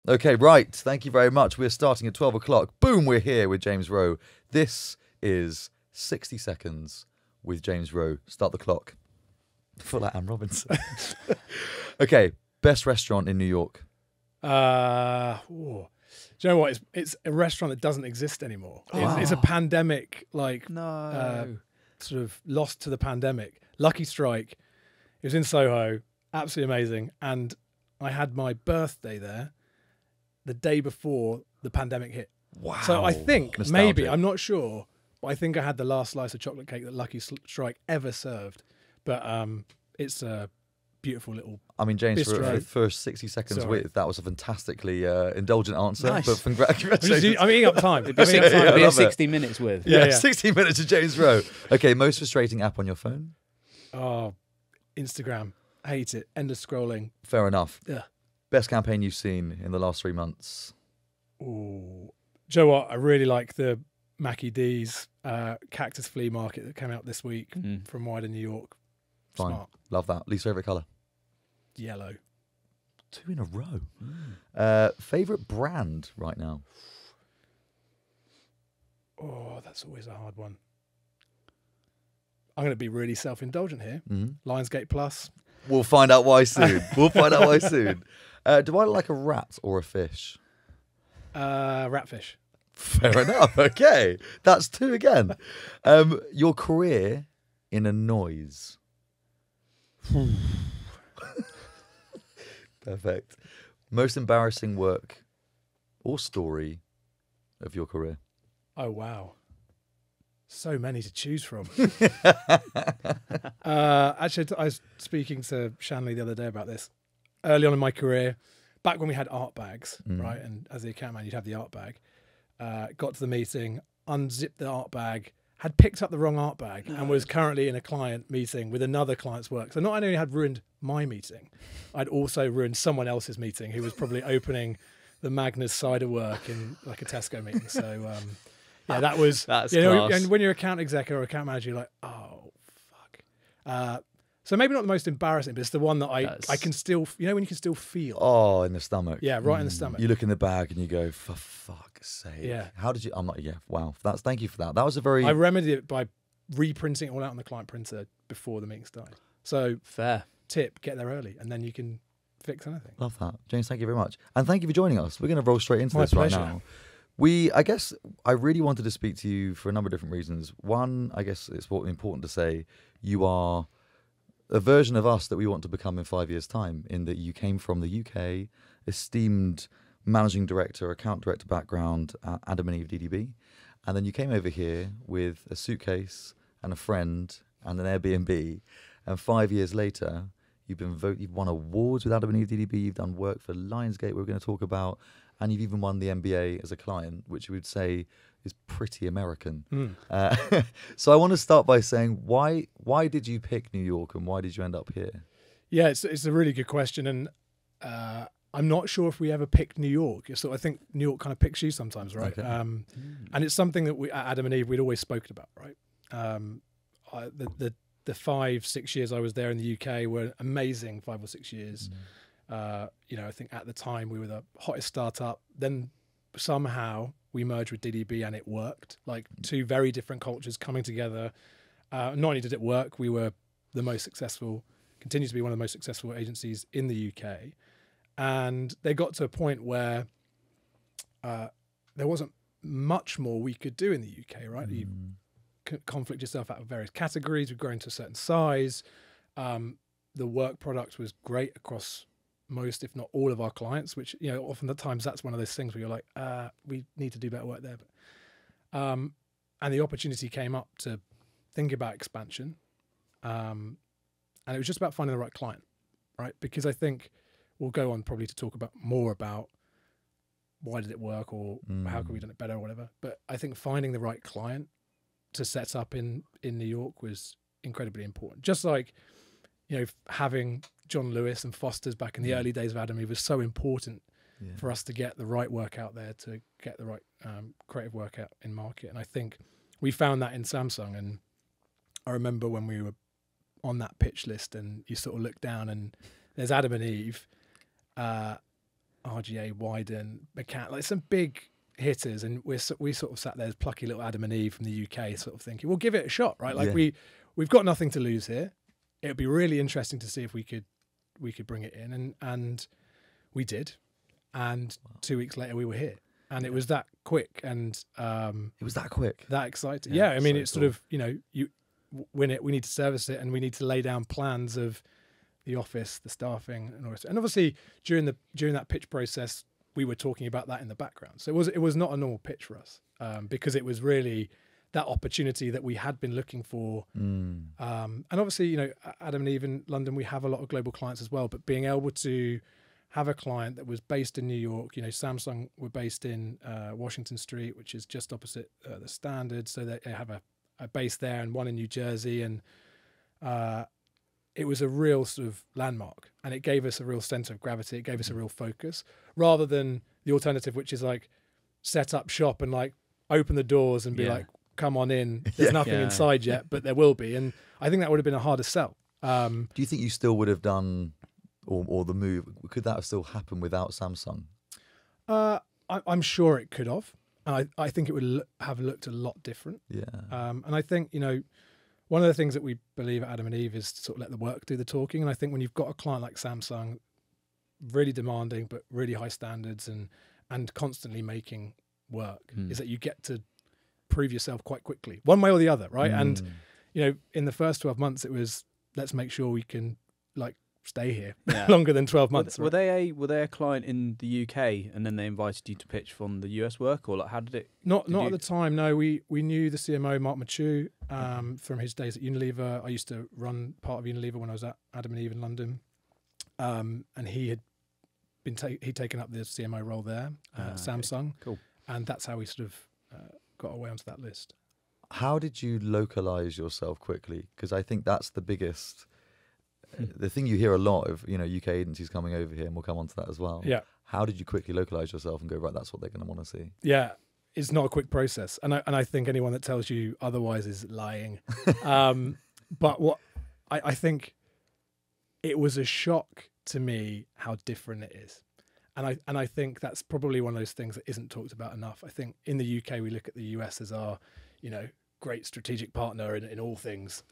Okay, right. Thank you very much. We're starting at 12 o'clock. Boom, we're here with James Rowe. This is 60 Seconds with James Rowe. Start the clock. I feel like Anne Robinson. Okay, best restaurant in New York. Do you know what? It's a restaurant that doesn't exist anymore. It's a pandemic, sort of lost to the pandemic. Lucky Strike. It was in Soho. Absolutely amazing. And I had my birthday there the day before the pandemic hit. Wow. So I think Nostalgic. maybe, I'm not sure, but I think I had the last slice of chocolate cake that Lucky Strike ever served. But it's a beautiful little James, bistro. for 60 seconds Sorry. with, that was a fantastically indulgent answer. Nice. But congratulations. I'm eating up time. It'd be I love 60 minutes with. Yeah, Yeah. 60 minutes of James Rowe. Okay, most frustrating app on your phone? Oh, Instagram. Hate it. End of scrolling. Fair enough. Yeah. Best campaign you've seen in the last 3 months? Ooh. Do you know what? I really like the Mackie D's Cactus Flea Market that came out this week from Wider New York. Fine. Smart. Love that. Least favourite colour? Yellow. 2 in a row. Favourite brand right now? Oh, that's always a hard one. I'm going to be really self-indulgent here. Lionsgate Plus. We'll find out why soon. Do I look like a rat or a fish? Ratfish. Fair enough. Okay. That's 2 again. Your career in a noise. Perfect. Most embarrassing work or story of your career? Oh, wow. So many to choose from. Actually, I was speaking to Shanley the other day about this. Early on in my career, back when we had art bags, right? And as the account man, you'd have the art bag. Got to the meeting, unzipped the art bag, had picked up the wrong art bag and was currently in a client meeting with another client's work. So not only had ruined my meeting, I'd also ruined someone else's meeting who was probably opening the Magnus cider work in like a Tesco meeting. So yeah, that was, That's know, class. and when you're account exec or account manager, you're like, oh, fuck. So maybe not the most embarrassing, but it's the one that I can still, when you can still feel. Oh, in the stomach. Yeah, right in the stomach. You look in the bag and you go, for fuck's sake. Yeah. How did you? I'm like, yeah, wow. Thank you for that. That was a very. I remedied it by reprinting it all out on the client printer before the meeting started. So Fair. tip, get there early, and then you can fix anything. Love that. James, thank you very much. And thank you for joining us. We're going to roll straight into My this pleasure. right now. I guess I really wanted to speak to you for a number of different reasons. One, I guess it's important to say you are a version of us that we want to become in 5 years' time, in that you came from the UK, esteemed managing director, account director background at adam&eveDDB, and then you came over here with a suitcase and a friend and an Airbnb, and 5 years later, you've won awards with adam&eveDDB, you've done work for Lionsgate we're going to talk about, and you've even won the NBA as a client, which we would say is pretty American. So I want to start by saying, why did you pick New York and why did you end up here? Yeah, it's a really good question, and I'm not sure if we ever picked New York. So I think New York kind of picks you sometimes, right? Okay. And it's something that we at Adam and Eve we'd always spoken about, right? The 5-6 years I was there in the UK were amazing 5 or 6 years. I think at the time we were the hottest startup. Then somehow we merged with DDB and it worked. Like 2 very different cultures coming together. Not only did it work, we were the most successful, continue to be one of the most successful agencies in the UK. And they got to a point where there wasn't much more we could do in the UK, right? You conflict yourself out of various categories. We've grown to a certain size. The work product was great across most, if not all, of our clients, which, often the times that's one of those things where you're like, we need to do better work there. But, and the opportunity came up to think about expansion. And it was just about finding the right client, right? Because I think we'll go on probably to talk about more about why did it work or how could we have done it better or whatever. But I think finding the right client to set up in New York was incredibly important. Just like, having John Lewis and Foster's back in the early days of Adam, it was so important for us to get the right work out there, to get the right creative work out in market. And I think we found that in Samsung. And I remember when we were on that pitch list and you sort of look down and there's Adam and Eve, RGA, Wyden, McCann, like some big hitters, and we sort of sat there as plucky little Adam and Eve from the UK, sort of thinking, we'll give it a shot, right? Like we've got nothing to lose here. It'd be really interesting to see if we could bring it in, and we did. And 2 weeks later, we were here, and it was that quick, and it was that quick, that exciting. Yeah, I mean, it's cool. Sort of, you know, you win it, we need to service it, and we need to lay down plans of the office, the staffing, and all this. And obviously, during that pitch process, we were talking about that in the background. So it was not a normal pitch for us, because it was really that opportunity that we had been looking for. And obviously, you know, Adam and Eve in London, we have a lot of global clients as well, but being able to have a client that was based in New York, you know, Samsung were based in Washington Street, which is just opposite the Standard. So they have a base there and one in New Jersey. And it was a real sort of landmark, and it gave us a real sense of gravity. It gave us a real focus, rather than the alternative, which is like set up shop and like open the doors and be like, come on in. There's nothing inside yet, but there will be. And I think that would have been a harder sell. Do you think you still would have done, or the move, could that have still happened without Samsung? I'm sure it could have. And I think it would have looked a lot different. Yeah. And I think, you know, one of the things that we believe at Adam and Eve is to sort of let the work do the talking. And I think when you've got a client like Samsung, really demanding, but really high standards and constantly making work, is that you get to prove yourself quite quickly, one way or the other, right? And, you know, in the first 12 months, it was, let's make sure we can like stay here longer than 12 months. Were they a client in the UK, and then they invited you to pitch from the US work, or like how did it? Not at the time. No, we knew the CMO Mark Machu from his days at Unilever. I used to run part of Unilever when I was at Adam and Eve in London, and he had been he'd taken up the CMO role there at Samsung. Cool. And that's how we sort of got away onto that list. How did you localize yourself quickly? Because I think that's the biggest. The thing you hear a lot of, you know, UK agencies coming over here, and we'll come on to that as well. Yeah. How did you quickly localize yourself and go, right, that's what they're going to want to see? Yeah, it's not a quick process. And I think anyone that tells you otherwise is lying. But what I think it was a shock to me how different it is. And I think that's probably one of those things that isn't talked about enough. I think in the UK, we look at the US as our, you know, great strategic partner in all things.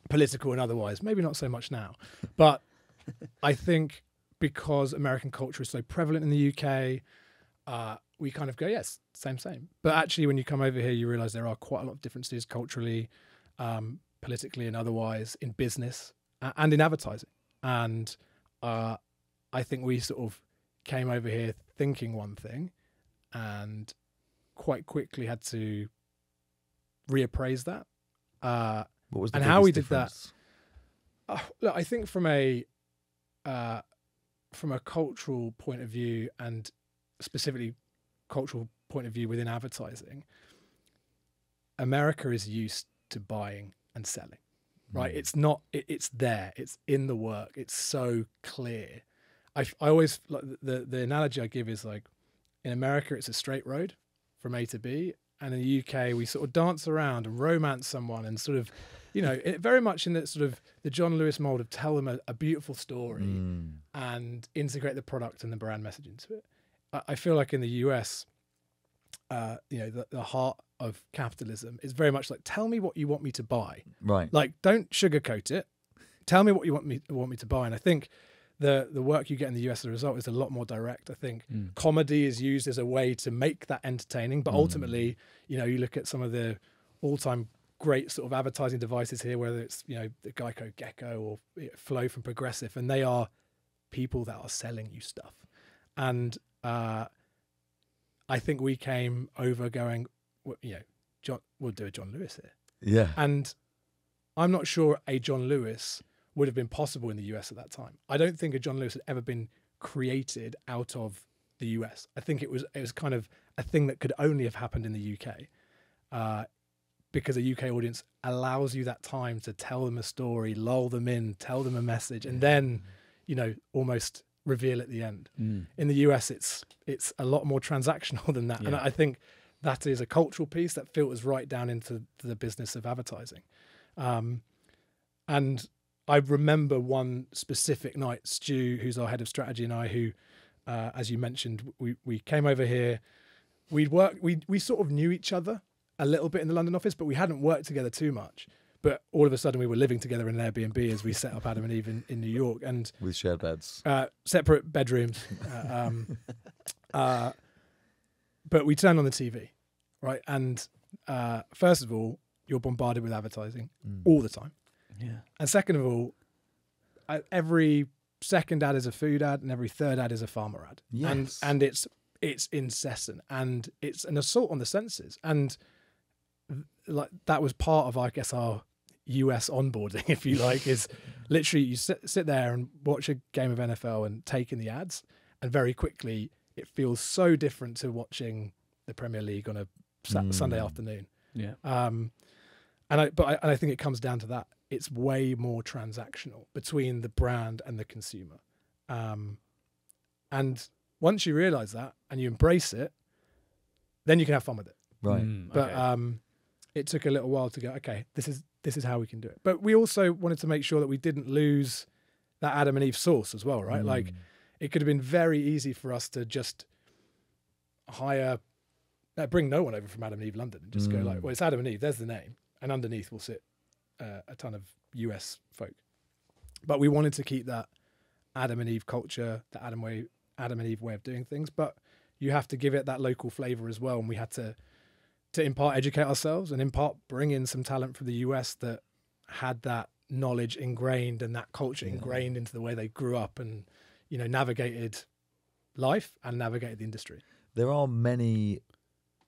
Political and otherwise, maybe not so much now, but I think because American culture is so prevalent in the UK, we kind of go, yes, same. But actually, when you come over here, you realize there are quite a lot of differences culturally, politically and otherwise, in business and in advertising. And I think we sort of came over here thinking one thing and quite quickly had to reappraise that. What was the and how we did difference? That? Look, I think from a cultural point of view, and specifically cultural point of view within advertising, America is used to buying and selling, right? It's not. It's there. It's in the work. It's so clear. I always like the analogy I give is like, in America it's a straight road from A to B. And in the UK, we sort of dance around and romance someone and sort of, you know, very much in that sort of the John Lewis mold of tell them a beautiful story and integrate the product and the brand message into it. I feel like in the US, you know, the heart of capitalism is very much like, tell me what you want me to buy. Right. Like, don't sugarcoat it. Tell me what you want me to buy. And I think the work you get in the US as a result is a lot more direct. I think comedy is used as a way to make that entertaining, but ultimately, you know, you look at some of the all-time great sort of advertising devices here, whether it's, you know, the Geico Gecko or Flow from Progressive, and they are people that are selling you stuff. And I think we came over going, well, you know, we'll do a John Lewis here. Yeah. And I'm not sure a John Lewis would have been possible in the US at that time. I don't think a John Lewis had ever been created out of the US. I think it was kind of a thing that could only have happened in the UK, because a UK audience allows you that time to tell them a story, lull them in, tell them a message, and then, you know, almost reveal at the end. In the US, it's a lot more transactional than that. Yeah. And I think that is a cultural piece that filters right down into the business of advertising. And I remember one specific night, Stu, who's our head of strategy, and I, who as you mentioned, we came over here. We sort of knew each other a little bit in the London office, but we hadn't worked together too much. But all of a sudden, we were living together in an Airbnb as we set up Adam and Eve in New York, and with shared beds, separate bedrooms. But we turned on the TV, right? And first of all, you're bombarded with advertising all the time. Yeah. And second of all, every second ad is a food ad, and every third ad is a farmer ad. Yes. And it's incessant, and it's an assault on the senses. And like that was part of, I guess, our US onboarding, if you like, is literally you sit there and watch a game of NFL and take in the ads, and very quickly it feels so different to watching the Premier League on a Sunday afternoon. Yeah. And I think it comes down to that. It's way more transactional between the brand and the consumer. And once you realize that and you embrace it, then you can have fun with it. right? But it took a little while to go, okay, this is how we can do it. But we also wanted to make sure that we didn't lose that Adam and Eve source as well, right? Like, it could have been very easy for us to just bring no one over from Adam and Eve London and just go like, well, it's Adam and Eve, there's the name. And underneath will sit a ton of US folk. But we wanted to keep that Adam and Eve culture, the Adam and Eve way of doing things. But you have to give it that local flavor as well. And we had to in part educate ourselves and in part bring in some talent from the US that had that knowledge ingrained and that culture ingrained into the way they grew up and, you know, navigated life and navigated the industry. There are many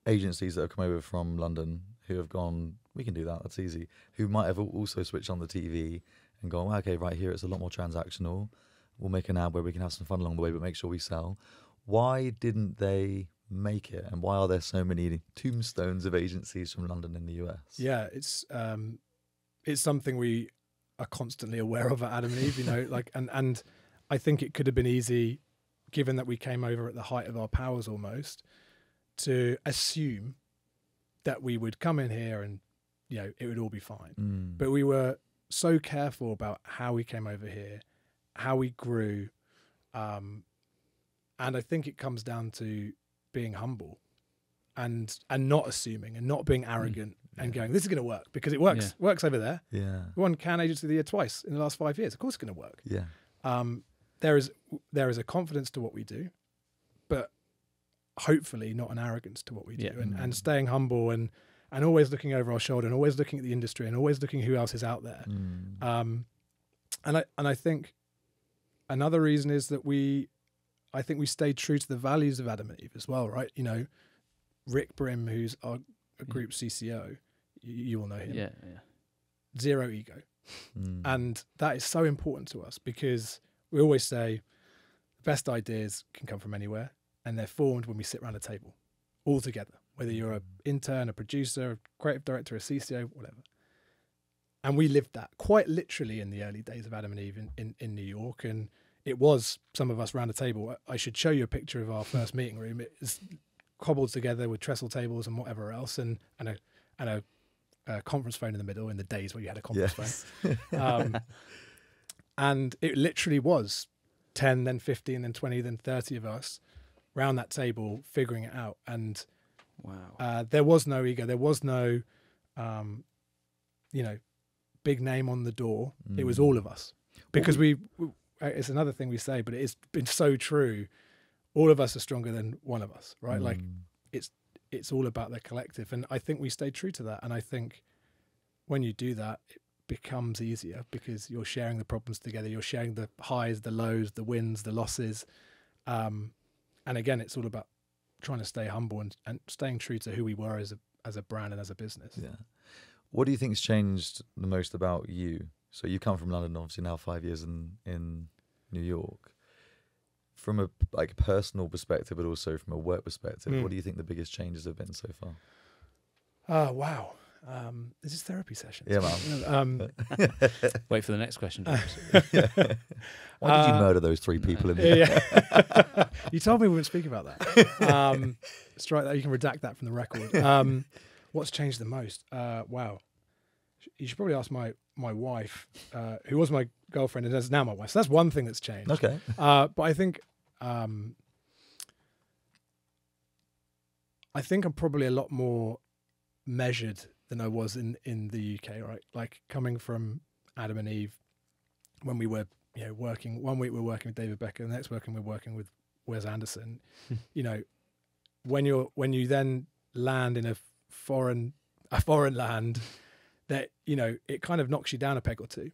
agencies that have come over from London who have gone, we can do that, that's easy, who might have also switched on the TV and gone, well, okay, right here it's a lot more transactional. We'll make an ad where we can have some fun along the way, but make sure we sell. Why didn't they make it? And why are there so many tombstones of agencies from London in the US? Yeah, it's something we are constantly aware of at Adam and Eve, you know, like, and I think it could have been easy, given that we came over at the height of our powers almost, to assume that we would come in here and, you know, it would all be fine. But we were so careful about how we came over here, how we grew. And I think it comes down to being humble and not assuming and not being arrogant and going, this is going to work because it works over there. Yeah. We won Cannes Agency of the Year twice in the last 5 years. Of course it's going to work. Yeah. There is a confidence to what we do, but hopefully not an arrogance to what we do, and staying humble and always looking over our shoulder and always looking at the industry and always looking who else is out there. And I think another reason is that I think we stayed true to the values of Adam and Eve as well, right? You know, Rick Brim, who's our group CCO, you will know him. Yeah. Zero ego. And that is so important to us because we always say the best ideas can come from anywhere and they're formed when we sit around a table all together, whether you're an intern, a producer, a creative director, a CCO, whatever. And we lived that quite literally in the early days of Adam and Eve in New York. And it was some of us around a table. I should show you a picture of our first meeting room. It is cobbled together with trestle tables and whatever else, and a conference phone in the middle in the days where you had a conference phone. And it literally was 10, then 15, then 20, then 30 of us around that table figuring it out. And wow, there was no ego. There was no, big name on the door. It was all of us. Because it's another thing we say, but it's been so true. All of us are stronger than one of us, right? Like it's all about the collective. And I think we stayed true to that. And I think when you do that, it becomes easier because you're sharing the problems together. You're sharing the highs, the lows, the wins, the losses. And again, it's all about trying to stay humble and staying true to who we were as a brand and as a business. Yeah. What do you think's changed the most about you? So you come from London, obviously now 5 years in New York. From a personal perspective, but also from a work perspective, what do you think the biggest changes have been so far? Wow. Is this therapy session? Yeah, man. Wait for the next question. Why did you murder those three people in there? Yeah. You told me we wouldn't speak about that. Strike that. You can redact that from the record. What's changed the most? Wow. You should probably ask my wife, who was my girlfriend and is now my wife. So that's one thing that's changed. Okay. But I think I think I'm probably a lot more measured than I was in the UK, right? Like coming from Adam and Eve, when we were working, one week we're working with David Becker, the next week we're working with Wes Anderson. When you then land in a foreign land, that it kind of knocks you down a peg or two,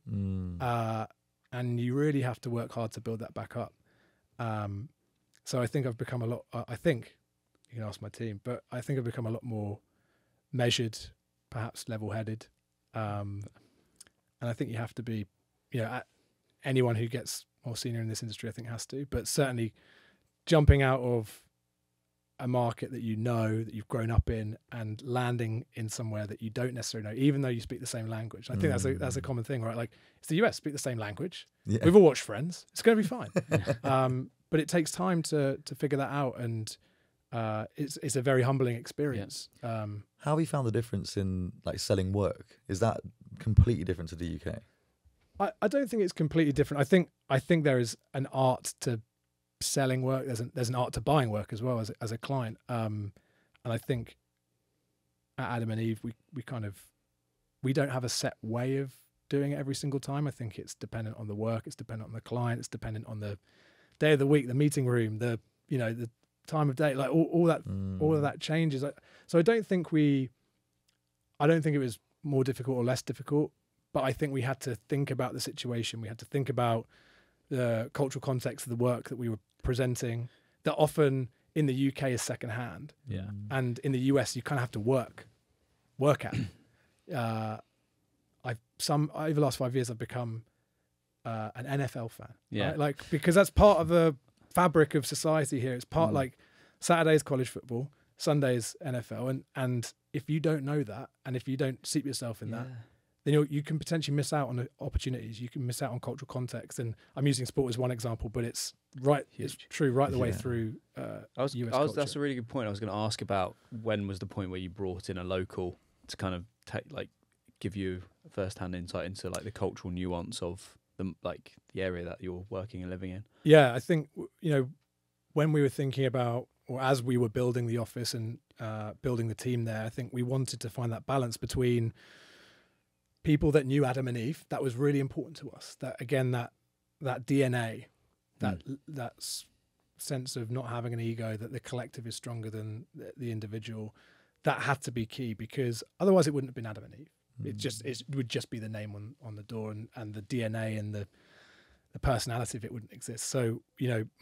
and you really have to work hard to build that back up. So I think I've become a lot. I think you can ask my team, but I think I've become a lot more measured, perhaps level-headed, and I think you have to be. Anyone who gets more senior in this industry, I think, has to. But certainly, jumping out of a market that that you've grown up in, and landing in somewhere that you don't necessarily know, even though you speak the same language. I think that's a common thing, right? Like, it's the US, speak the same language. Yeah. We've all watched Friends. It's going to be fine. But it takes time to figure that out, and it's a very humbling experience. Yeah. How have you found the difference in like selling work? Is that completely different to the UK? I don't think it's completely different. I think there is an art to selling work. There's an art to buying work as well as a client. And I think at Adam and Eve we don't have a set way of doing it every single time. I think it's dependent on the work, it's dependent on the client, it's dependent on the day of the week, the meeting room, the time of day, like all of that changes. So I don't think it was more difficult or less difficult. But I think we had to think about the situation. We had to think about the cultural context of the work that we were presenting, that often in the UK is secondhand. Yeah. And in the US, you kind of have to work at. Over the last 5 years, I've become an NFL fan. Yeah. Right? Like, because that's part of the fabric of society here. It's part like Saturday's college football, Sunday's NFL. And if you don't know that, and if you don't seat yourself in that, then you can potentially miss out on the opportunities. You can miss out on cultural context. And I'm using sport as one example, but it's true right the way through US culture. That's a really good point. I was going to ask about when was the point where you brought in a local to kind of give you first-hand insight into like the cultural nuance of the area that you're working and living in. Yeah, I think when we were thinking about, or as we were building the office and building the team there, I think we wanted to find that balance between people that knew Adam and Eve. That was really important to us. That again, that DNA, that sense of not having an ego, that the collective is stronger than the individual, that had to be key, because otherwise it wouldn't have been Adam and Eve. It would just be the name on the door, and the DNA and the personality of it wouldn't exist. So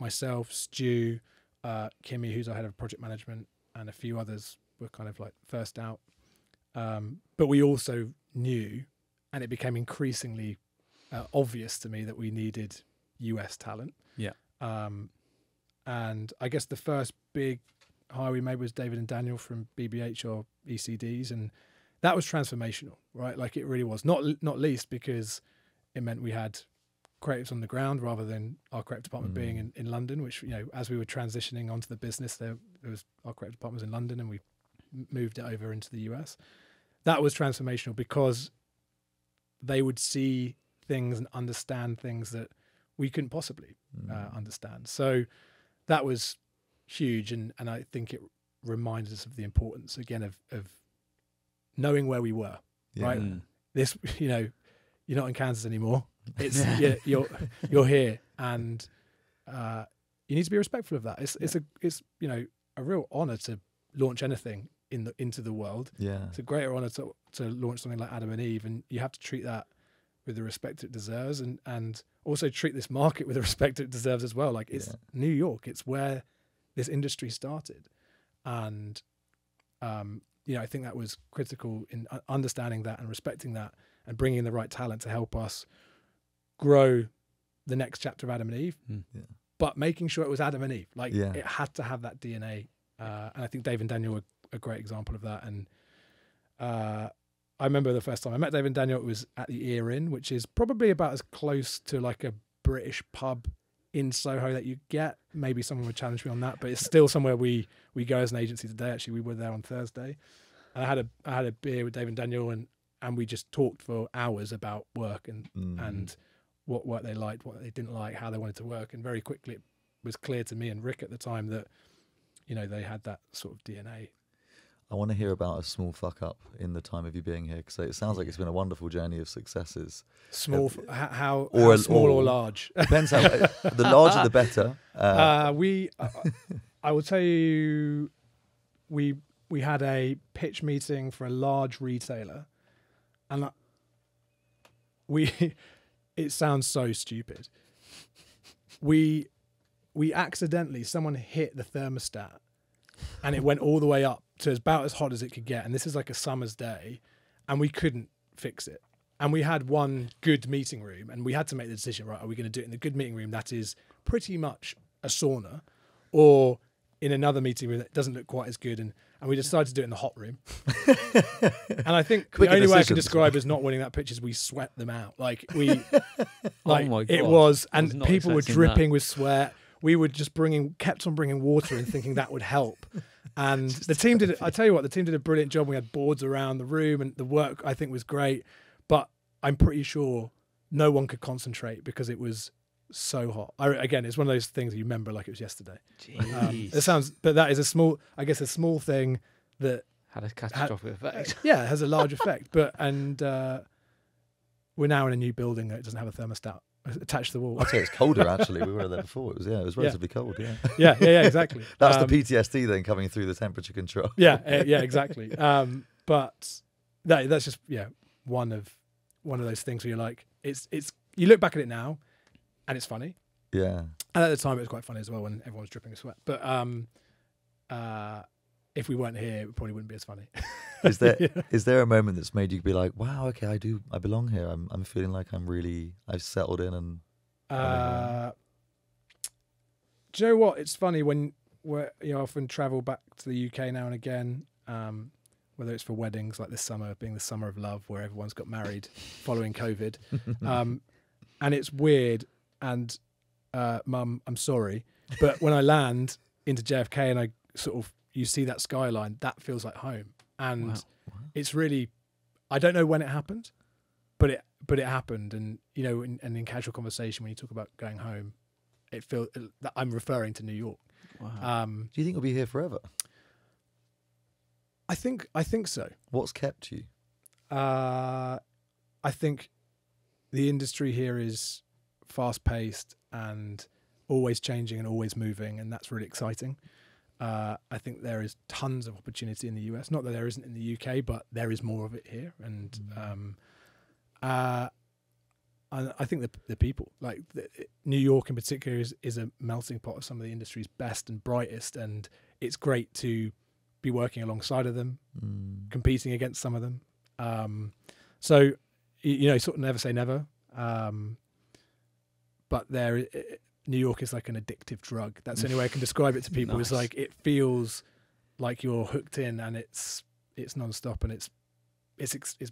myself, Stu, Kimmy, who's our head of project management, and a few others were kind of like first out. But we also knew, and it became increasingly obvious to me, that we needed US talent. Yeah. And I guess the first big hire we made was David and Daniel from BBH or ECDs, and that was transformational, right? Like, it really was. Not least because it meant we had creatives on the ground rather than our creative department being in London, which, as we were transitioning onto the business, there was our creative department was in London, and we moved it over into the US. That was transformational because they would see things and understand things that we couldn't possibly understand. So that was huge, and I think it reminded us of the importance again of knowing where we were. Right, this you're not in Kansas anymore. It's you're here, and you need to be respectful of that. It's a real honor to launch anything into the world. Yeah, it's a greater honor to launch something like Adam and Eve, and you have to treat that with the respect it deserves, and also treat this market with the respect it deserves as well. Like, it's New York, it's where this industry started, and I think that was critical in understanding that and respecting that, and bringing in the right talent to help us grow the next chapter of Adam and Eve, but making sure it was Adam and Eve. Like, it had to have that DNA, and I think Dave and Daniel were a great example of that. And I remember the first time I met Dave and Daniel, it was at the Ear Inn, which is probably about as close to like a British pub in Soho that you get. Maybe someone would challenge me on that, but it's still somewhere we go as an agency today. Actually, we were there on Thursday, and I had a beer with Dave and Daniel, and we just talked for hours about work and what work they liked, what they didn't like, how they wanted to work. And very quickly it was clear to me and Rick at the time that they had that sort of DNA. I want to hear about a small fuck up in the time of you being here, because it sounds like it's been a wonderful journey of successes. Small, how small or large? Depends how. The larger, the better. I will tell you, we had a pitch meeting for a large retailer, and it sounds so stupid. We accidentally, someone hit the thermostat, and it went all the way up to about as hot as it could get. And this is like a summer's day, and we couldn't fix it. And we had one good meeting room, and we had to make the decision, right, are we going to do it in the good meeting room that is pretty much a sauna, or in another meeting room that doesn't look quite as good? And we decided to do it in the hot room. And I think the only way I can describe as not winning that pitch is we sweat them out. Like we, like oh my God. it was, and not people were expecting dripping that. with sweat. We were just kept on bringing water and thinking that would help. And the team did it. I tell you what, the team did a brilliant job. We had boards around the room, and the work I think was great. But I'm pretty sure no one could concentrate because it was so hot. Again, it's one of those things you remember like it was yesterday. Jeez. But that is a small thing that Had a catastrophic effect. yeah, it has a large effect. But we're now in a new building that doesn't have a thermostat attached to the wall. I'd say it's colder actually. We were there before. It was relatively cold. Yeah. yeah, exactly. That's the PTSD then coming through the temperature control. yeah, exactly. But that's just one of those things where you're like, it's you look back at it now, and it's funny. Yeah. And at the time, it was quite funny as well when everyone was dripping with sweat. But if we weren't here, it probably wouldn't be as funny. Is there a moment that's made you be like, wow, okay, I belong here. I'm feeling like I've settled in and. Do you know what? It's funny when I often travel back to the UK now and again, whether it's for weddings like this summer, being the summer of love, where everyone's got married following COVID, and it's weird. And Mum, I'm sorry, but when I land into JFK and you see that skyline, that feels like home. And it's really, I don't know when it happened, but it happened. And in casual conversation, when you talk about going home, it feels that I'm referring to New York. Wow. Do you think you'll be here forever? I think so. What's kept you? I think the industry here is fast paced and always changing and always moving, and that's really exciting. I think there is tons of opportunity in the US. Not that there isn't in the UK, but there is more of it here. And I think the people, like New York in particular, is a melting pot of some of the industry's best and brightest. And it's great to be working alongside of them, competing against some of them. So, sort of never say never. But New York is like an addictive drug. That's the only way I can describe it to people. Nice. It's like it feels like you're hooked in, and it's nonstop, and it's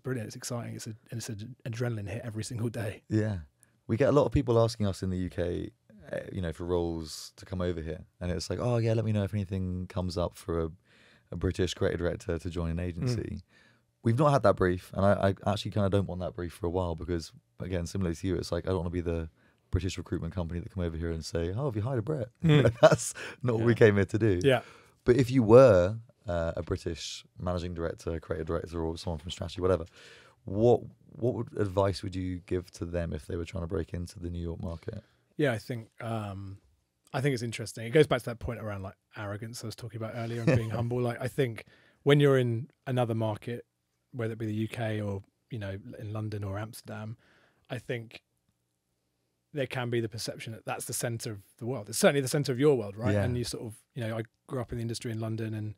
brilliant. It's exciting. It's an adrenaline hit every single day. Yeah, we get a lot of people asking us in the UK, for roles to come over here, and it's like, oh yeah, let me know if anything comes up for a British creative director to join an agency. We've not had that brief, and I actually kind of don't want that brief for a while because, again, similar to you, it's like I don't want to be the British recruitment company that come over here and say, oh, have you hired a Brit? That's not what we came here to do. Yeah. But if you were a British managing director, creative director, or someone from strategy, whatever, what advice would you give to them if they were trying to break into the New York market? Yeah, I think it's interesting. It goes back to that point around like arrogance I was talking about earlier and being humble. Like I think when you're in another market, whether it be the UK or in London or Amsterdam, I think there can be the perception that that's the center of the world. It's certainly the center of your world, right? Yeah. And you sort of, I grew up in the industry in London, and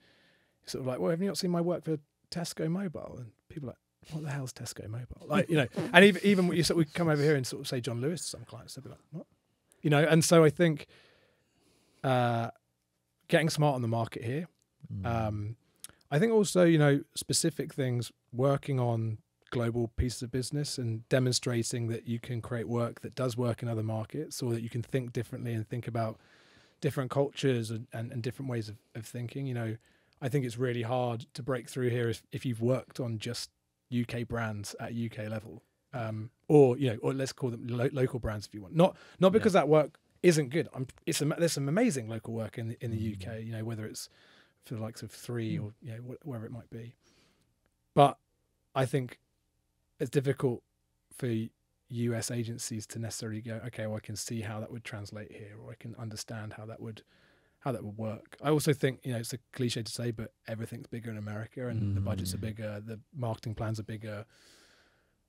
you're sort of like, well, have you not seen my work for Tesco Mobile? And people are like, what the hell's Tesco Mobile? Like, and even when we come over here and sort of say John Lewis to some clients, they'll be like, what? And so I think getting smart on the market here. I think also, specific things, working on global pieces of business and demonstrating that you can create work that does work in other markets, or that you can think differently and think about different cultures and different ways of thinking. I think it's really hard to break through here if you've worked on just UK brands at UK level, or let's call them local brands if you want. Not because that work isn't good. There's some amazing local work in the UK. Whether it's for the likes of 3 or wherever it might be. But I think it's difficult for US agencies to necessarily go, okay, well, I can see how that would translate here, or I can understand how that would work. I also think, it's a cliche to say, but everything's bigger in America, and the budgets are bigger, the marketing plans are bigger.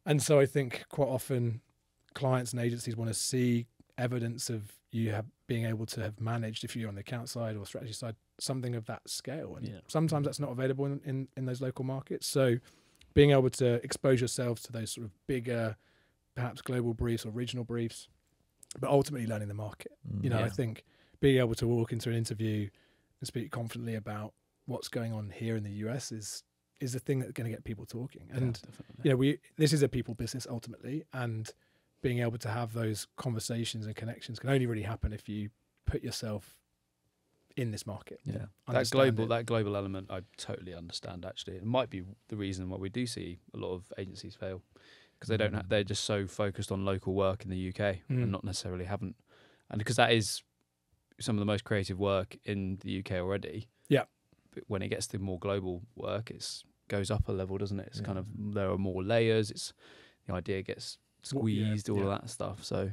And so I think quite often clients and agencies want to see evidence of you being able to have managed, if you're on the account side or strategy side, something of that scale. And sometimes that's not available in those local markets. So being able to expose yourselves to those sort of bigger, perhaps global briefs or regional briefs, but ultimately learning the market. I think being able to walk into an interview and speak confidently about what's going on here in the US is the thing that's going to get people talking. And this is a people business ultimately, and being able to have those conversations and connections can only really happen if you put yourself in this market. Yeah, that global element, I totally understand. Actually, it might be the reason why we do see a lot of agencies fail, because they don't. They're just so focused on local work in the UK and not necessarily haven't, and because that is some of the most creative work in the UK already. Yeah, but when it gets to more global work, it goes up a level, doesn't it? It's kind of, there are more layers. It's the idea gets squeezed, all of that stuff. So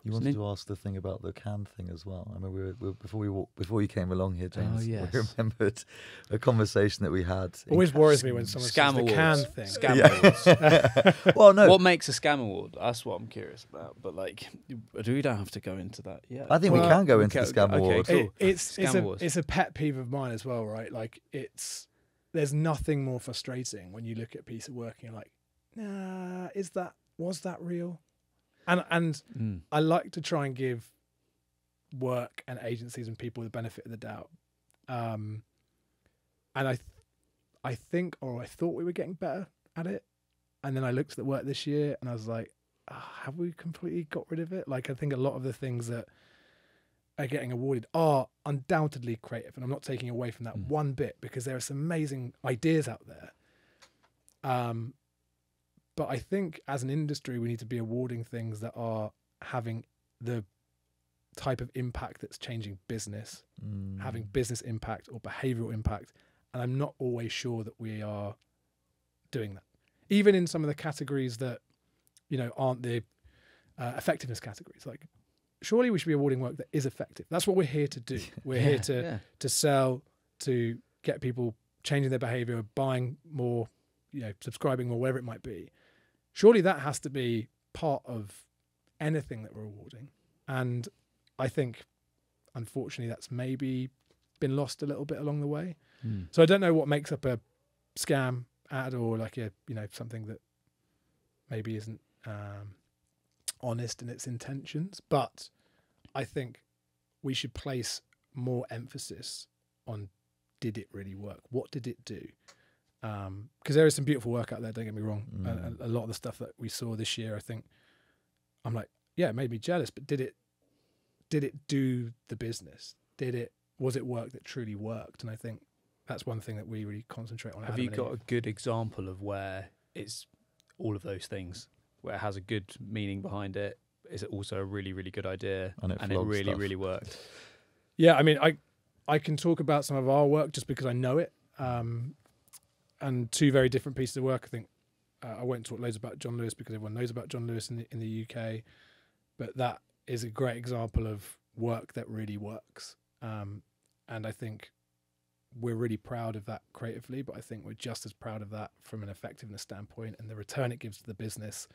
you wanted to ask the thing about the can thing as well. I mean, before you came along here, James, we remembered a conversation that we had. Always worries me when someone says the can thing. Scam awards. Well, no. What makes a scam award? That's what I'm curious about. But we don't have to go into that yet. I think we can go into the scam award. Cool. It's a pet peeve of mine as well, right? There's nothing more frustrating when you look at a piece of work and you're like, nah, was that real? And I like to try and give work and agencies and people the benefit of the doubt. And I thought we were getting better at it. And then I looked at the work this year and I was like, have we completely got rid of it? I think a lot of the things that are getting awarded are undoubtedly creative. And I'm not taking away from that one bit, because there are some amazing ideas out there. But I think as an industry, we need to be awarding things that are having the type of impact that's changing business, having business impact or behavioral impact. And I'm not always sure that we are doing that. Even in some of the categories that, aren't the effectiveness categories. Surely we should be awarding work that is effective. That's what we're here to do. We're here to sell, to get people changing their behavior, buying more, subscribing more, whatever it might be. Surely that has to be part of anything that we're awarding. And I think, unfortunately, that's maybe been lost a little bit along the way. So I don't know what makes up a scam ad, or something that maybe isn't honest in its intentions. But I think we should place more emphasis on, did it really work? What did it do? Because there is some beautiful work out there, don't get me wrong. And a lot of the stuff that we saw this year, I think, I'm like, it made me jealous, but did it do the business? Was it work that truly worked? And I think that's one thing that we really concentrate on. Have you got a good example of where it's all of those things, where it has a good meaning behind it? Is it also a really, really good idea, and it really, really worked? Yeah, I mean, I can talk about some of our work just because I know it. And two very different pieces of work. I think I won't talk loads about John Lewis because everyone knows about John Lewis in the UK, but that is a great example of work that really works. And I think we're really proud of that creatively, but I think we're just as proud of that from an effectiveness standpoint and the return it gives to the business.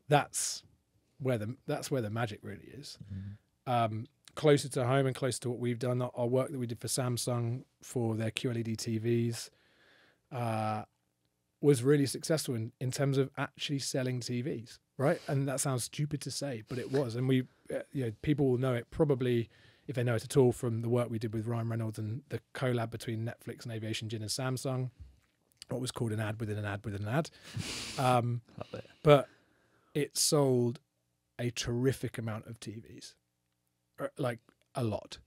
That's where the magic really is. Closer to home and closer to what we've done, our work that we did for Samsung for their QLED TVs. Was really successful in terms of actually selling TVs, right? And that sounds stupid to say, but it was. And people will know it probably, if they know it at all, from the work we did with Ryan Reynolds and the collab between Netflix and Aviation Gin and Samsung, what was called an ad within an ad within an ad. But it sold a terrific amount of TVs, like a lot.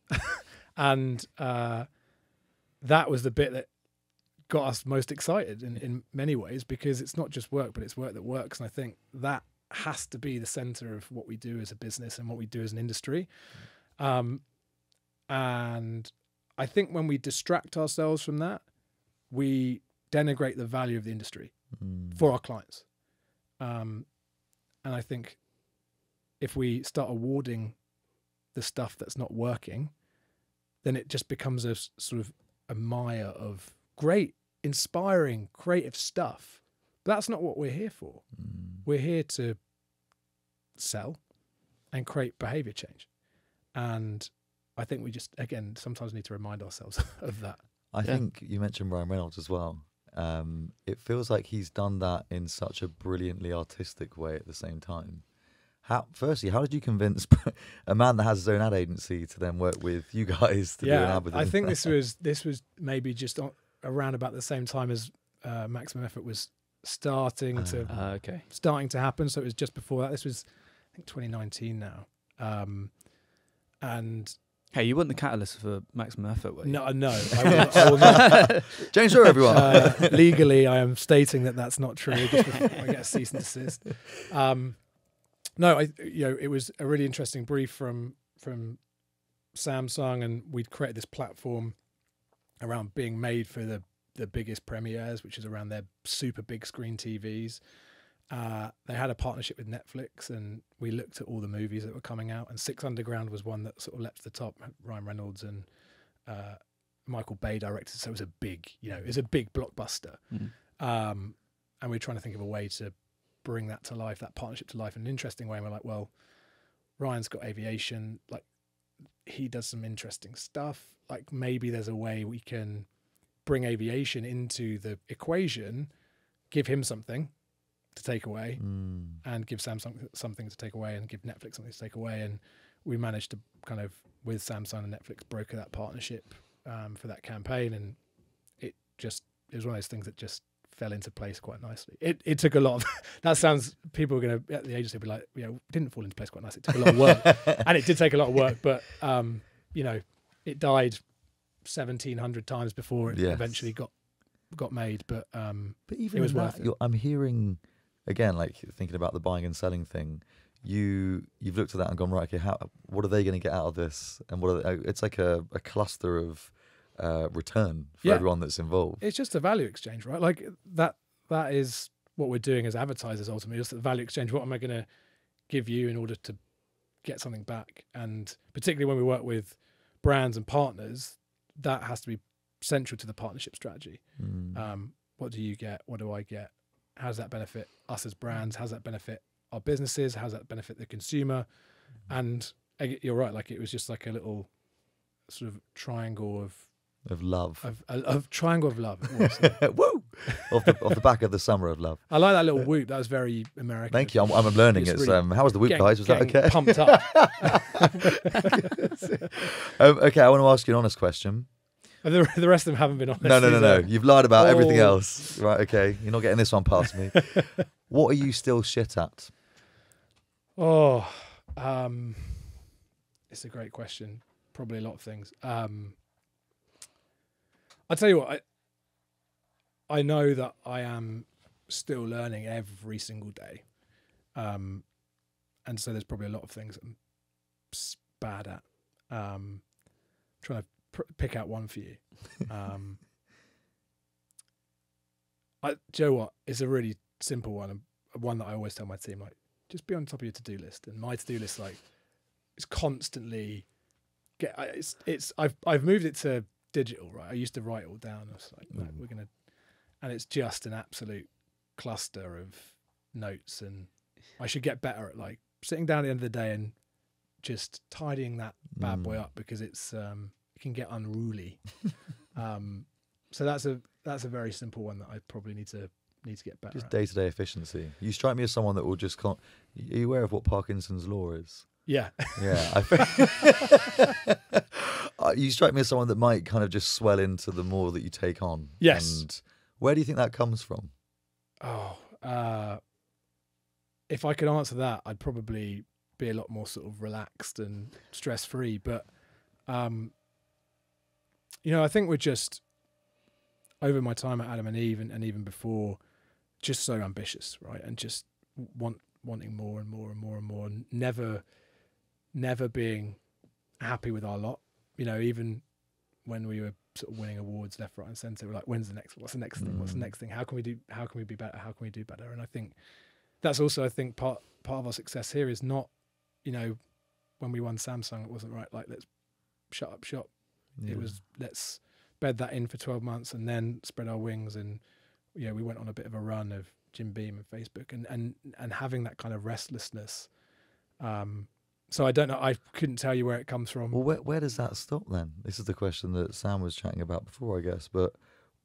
And that was the bit that got us most excited in many ways, because it's not just work, but it's work that works. And I think that has to be the center of what we do as a business and what we do as an industry. And I think when we distract ourselves from that, we denigrate the value of the industry for our clients. And I think if we start awarding the stuff that's not working, then it just becomes a sort of a mire of great, inspiring, creative stuff. But that's not what we're here for. We're here to sell and create behavior change. And I think we just, again, sometimes need to remind ourselves of that. I think you mentioned Ryan Reynolds as well. It feels like he's done that in such a brilliantly artistic way at the same time. Firstly, how did you convince a man that has his own ad agency to then work with you guys to do an ad with him? I think this was maybe just around about the same time as Maximum Effort was starting to happen. So it was just before that. This was, I think, 2019 now. And hey, you weren't the catalyst for Maximum Effort, were you? No, I will not. James Rowe, everyone. Legally, I am stating that that's not true. Just before I get a cease and desist. No, it was a really interesting brief from Samsung, and we'd created this platform around being made for the biggest premieres, which is around their super big screen TVs. They had a partnership with Netflix, and we looked at all the movies that were coming out, and Six Underground was one that sort of leapt to the top. Ryan Reynolds and Michael Bay directed, so it was a big, blockbuster. And we're trying to think of a way to bring that to life, that partnership to life in an interesting way. And we're like, well, Ryan's got aviation, like he does some interesting stuff. Like maybe there's a way we can bring aviation into the equation, give him something to take away, and give Samsung something to take away, and give Netflix something to take away. And we managed to kind of, with Samsung and Netflix, broker that partnership for that campaign. And it was one of those things that just fell into place quite nicely. It took a lot of, that sounds, people are going to, at the agency, be like, it didn't fall into place quite nicely. It took a lot of work. And it did take a lot of work, but, it died 1,700 times before it eventually got made. But even it was worth it. I'm hearing, again, like thinking about the buying and selling thing, you've looked at that and gone, right, okay, what are they going to get out of this? And it's like a cluster of return for everyone that's involved. It's just a value exchange, right? Like that is what we're doing as advertisers ultimately. It's the value exchange. What am I going to give you in order to get something back? And particularly when we work with brands and partners, that has to be central to the partnership strategy. What do you get? What do I get? How does that benefit us as brands? How does that benefit our businesses? How does that benefit the consumer? And you're right, like it was just like a little sort of triangle of love. Of triangle of love. Woo! off the back of the summer of love. I like that little whoop. That was very American. Thank you. I'm learning it. Really, how was the whoop, guys? Was that okay? Pumped up. Okay, I want to ask you an honest question. The rest of them haven't been honest. No. You've lied about everything else. Right, okay. You're not getting this one past me. What are you still shit at? It's a great question. Probably a lot of things. I'll tell you what, I know that I am still learning every single day. And so there's probably a lot of things I'm bad at. Trying to pick out one for you. Do you know what? It's a really simple one. One that I always tell my team, like, just be on top of your to-do list. And my to-do list, like, is constantly I've moved it to digital, right? I used to write it all down. I was like, no, and it's just an absolute cluster of notes, and I should get better at like sitting down at the end of the day and just tidying that bad boy up, because it can get unruly. So that's a very simple one that I probably need to get better just at. Day-to-day efficiency. You strike me as someone that will just can't. Are you aware of what Parkinson's law is? Yeah. You strike me as someone that might kind of just swell into the more that you take on. Yes. And where do you think that comes from? If I could answer that, I'd probably be a lot more sort of relaxed and stress-free. But, I think we're just, over my time at Adam and Eve and even before, just so ambitious, right? And just wanting more and more and more and more, and never being happy with our lot. Even when we were sort of winning awards left, right, and centre. We're like, what's the next thing? What's the next thing? How can we be better? How can we do better? And I think that's also, I think, part of our success here is not, you know, when we won Samsung, it wasn't right, like, let's shut up shop. Yeah. It was, let's bed that in for 12 months and then spread our wings. And, you know, we went on a bit of a run of Jim Beam and Facebook and having that kind of restlessness. So I don't know, I couldn't tell you where it comes from. Well, where does that stop then? This is the question that Sam was chatting about before, I guess. But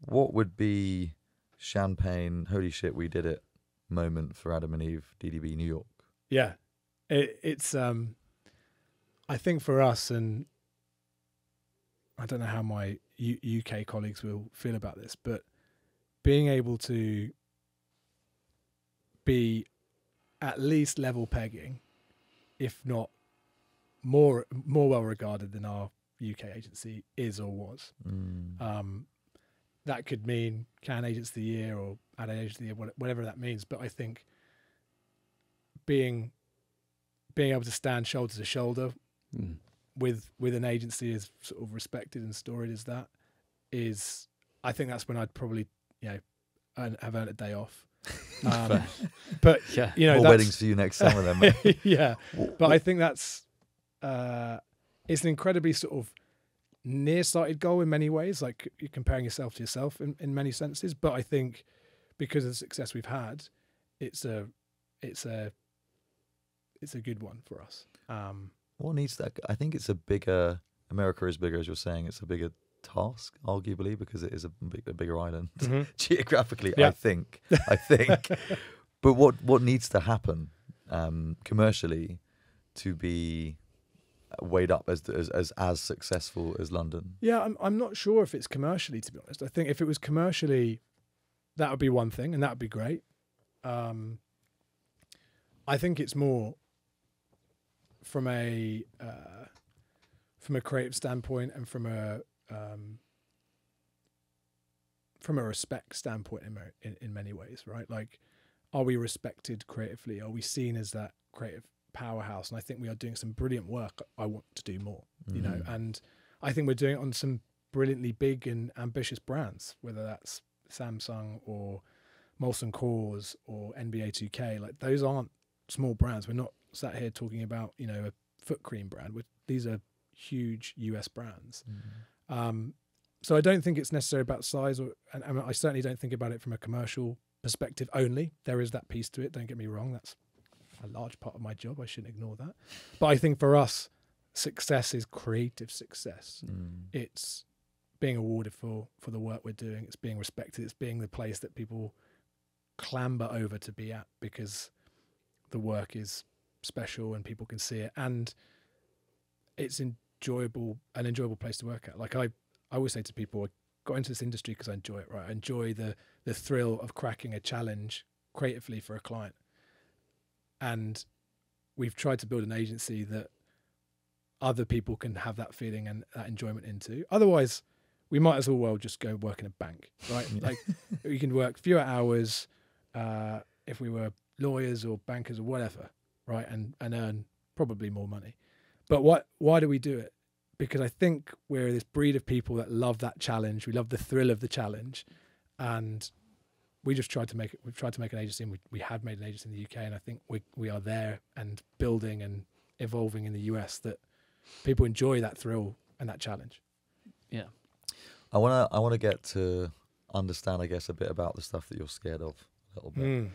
what would be champagne, holy shit, we did it moment for Adam and Eve DDB New York? Yeah, it's I think for us, and I don't know how my UK colleagues will feel about this, but being able to be at least level pegging, if not more well regarded than our UK agency is or was. That could mean Can Agents of the Year or Ad Agents of the Year, whatever that means. But I think being able to stand shoulder to shoulder with an agency as sort of respected and storied as that is, I think that's when I'd probably, you know, have earned a day off. But yeah, you know, more weddings for you next summer then, mate. Yeah, but I think that's it's an incredibly sort of nearsighted goal in many ways, like you're comparing yourself to yourself in many senses. But I think because of the success we've had, it's a good one for us. What needs that? I think it's a bigger, America is bigger, as you're saying. It's a bigger task, arguably, because it is a bigger island geographically. Yeah. I think. But what needs to happen commercially to be weighed up as successful as London? Yeah, I'm not sure if it's commercially, to be honest. I think if it was commercially, that would be one thing, and that would be great. I think it's more from a creative standpoint and from a respect standpoint in many ways, right? Like, are we respected creatively? Are we seen as that creative powerhouse? And I think we are doing some brilliant work. I want to do more, you know, and I think we're doing it on some brilliantly big and ambitious brands, whether that's Samsung or Molson Coors or NBA 2K. Like, those aren't small brands. We're not sat here talking about, you know, a foot cream brand. These are huge US brands. So I don't think it's necessarily about size, and I certainly don't think about it from a commercial perspective only. There is that piece to it, don't get me wrong. That's a large part of my job. I shouldn't ignore that. But I think for us, success is creative success. It's being awarded for the work we're doing. It's being respected. It's being the place that people clamber over to be at because the work is special and people can see it. And it's an enjoyable place to work at. Like I always say to people, I got into this industry because I enjoy it, right? I enjoy the thrill of cracking a challenge creatively for a client. And we've tried to build an agency that other people can have that feeling and that enjoyment into. Otherwise, we might as well just go work in a bank, right? Like, we can work fewer hours if we were lawyers or bankers or whatever, right? And earn probably more money. But why do we do it? Because I think we're this breed of people that love that challenge. We love the thrill of the challenge. And we've tried to make an agency, and we have made an agency in the UK, and I think we are there and building and evolving in the US, that people enjoy that thrill and that challenge. Yeah. I wanna get to understand, I guess, a bit about the stuff that you're scared of a little bit.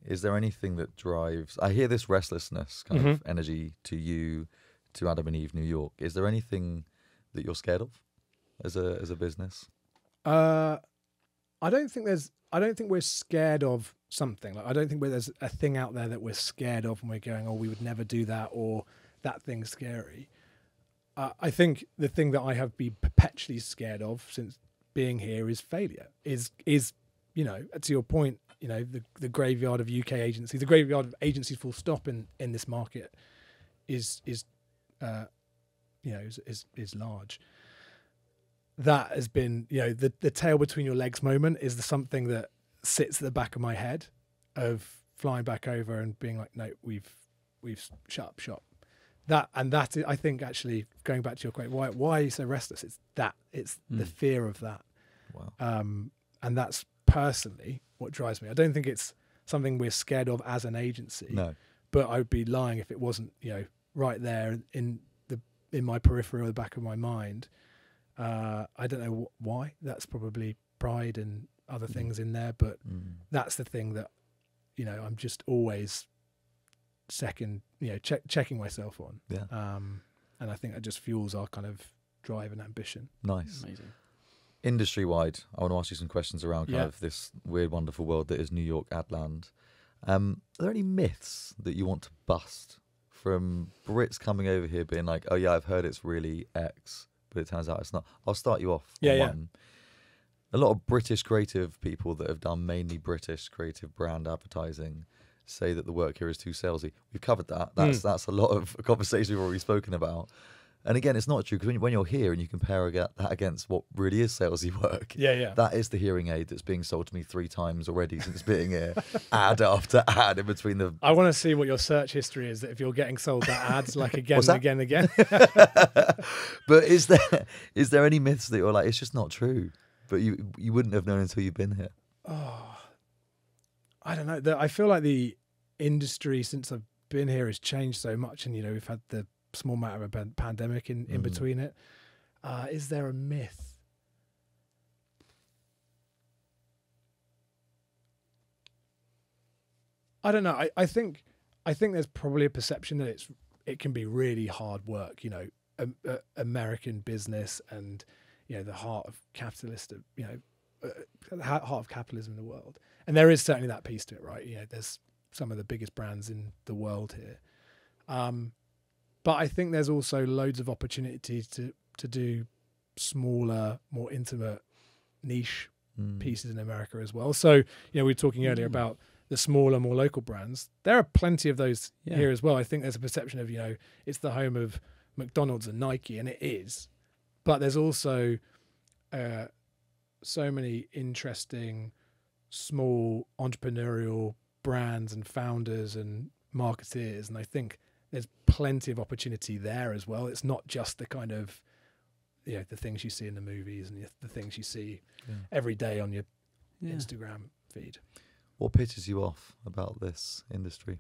Is there anything that drives? I hear this restlessness kind of energy to you, to Adam and Eve New York. Is there anything that you're scared of as a business? I don't think we're scared of something. Like, I don't think there's a thing out there that we're scared of and we're going, oh, we would never do that, or that thing's scary. I think the thing that I have been perpetually scared of since being here is failure. Is you know, to your point, you know, the graveyard of UK agencies, the graveyard of agencies full stop in this market is large. That has been, you know, the tail between your legs moment is something that sits at the back of my head, of flying back over and being like, no, we've shut up shop. that is, I think, actually going back to your question, why are you so restless? It's the fear of that. Wow. And that's personally what drives me. I don't think it's something we're scared of as an agency. No. But I'd be lying if it wasn't, right there in my periphery or the back of my mind. I don't know why. That's probably pride and other things in there, but that's the thing that, I'm just always checking myself on. Yeah. And I think that just fuels our kind of drive and ambition. Nice. Amazing. Industry-wide, I want to ask you some questions around kind of this weird, wonderful world that is New York ad land. Are there any myths that you want to bust from Brits coming over here being like, oh yeah, I've heard it's really X, but it turns out it's not? I'll start you off on one. A lot of British creative people that have done mainly British creative brand advertising say that the work here is too salesy. We've covered that. That's a lot of conversations we've already spoken about. And again, it's not true, because when you're here and you compare that against what really is salesy work, that is the hearing aid that's being sold to me 3 times already since being here, ad after ad in between the... I want to see what your search history is, that if you're getting sold that ads like again and again and again. But is there any myths that you're like, it's just not true, but you wouldn't have known until you've been here? Oh, I don't know. I feel like the industry since I've been here has changed so much, and we've had the small matter of a pandemic in between it. Is there a myth? I don't know. I think there's probably a perception that it can be really hard work. American business and the heart of heart of capitalism in the world, and there is certainly that piece to it, right? There's some of the biggest brands in the world here. But I think there's also loads of opportunity to do smaller, more intimate, niche pieces in America as well. So, we were talking earlier about the smaller, more local brands. There are plenty of those here as well. I think there's a perception of, it's the home of McDonald's and Nike, and it is. But there's also so many interesting, small, entrepreneurial brands and founders and marketeers. And I think there's plenty of opportunity there as well. It's not just the kind of, the things you see in the movies and the things you see every day on your Instagram feed. What pisses you off about this industry?